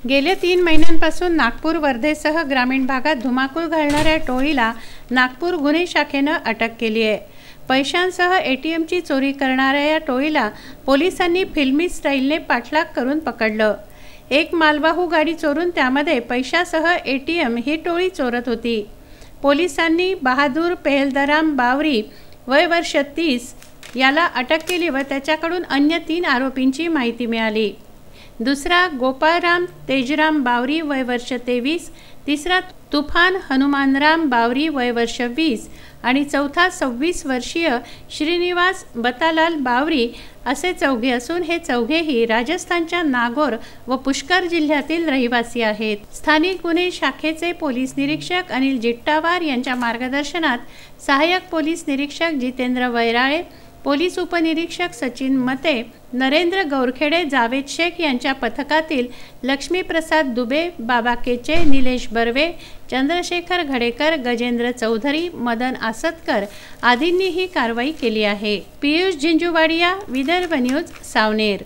गेल्या 3 महिन्यांपासून नागपूर वर्धेसह ग्रामीण भागात धुमाकूळ घालणाऱ्या टोळीला नागपूर गुन्हे शाखेनं अटक केली आहे। पैशांसह एटीएमची चोरी करणाऱ्या या टोळीला पोलिसांनी फिल्मी स्टाईलने पाठलाग करून पकडलं। एक मालवाहू गाडी चोरून त्यामध्ये पैशासह एटीएम ही टोळी चोरत होती। पोलिसांनी बहादूर पेहलदराम बावरी वय वर्ष 30 याला अटक केली व त्याच्याकडून अन्य 3 आरोपींची माहिती मिळाली। दुसरा गोपाळराम तेजराम बावरी वय वर्ष 23, तिसरा तुफान हनुमानराम बावरी वय वर्ष 20 आणि चौथा 26 वर्षीय श्रीनिवास बतालाल बावरी असे चौघे असून हे चौघेही राजस्थानच्या नागौर व पुष्कर जिल्ह्यातील रहिवासी आहेत। स्थानिक गुन्हे शाखेचे पोलीस निरीक्षक अनिल जिट्टावार यांच्या मार्गदर्शनात सहाय्यक पोलीस निरीक्षक जितेंद्र वैराळे, पोलीस उपनिरीक्षक सचिन मते, नरेंद्र गौरखेडे, जावेद शेख यांच्या पथकातील लक्ष्मीप्रसाद दुबे, बाबा केचे, निलेश बर्वे, चंद्रशेखर घडेकर, गजेंद्र चौधरी, मदन आसतकर आदींनी ही कारवाई केली आहे। पियुष जिंजुवाडिया, विदर्भ न्यूज, सावनेर।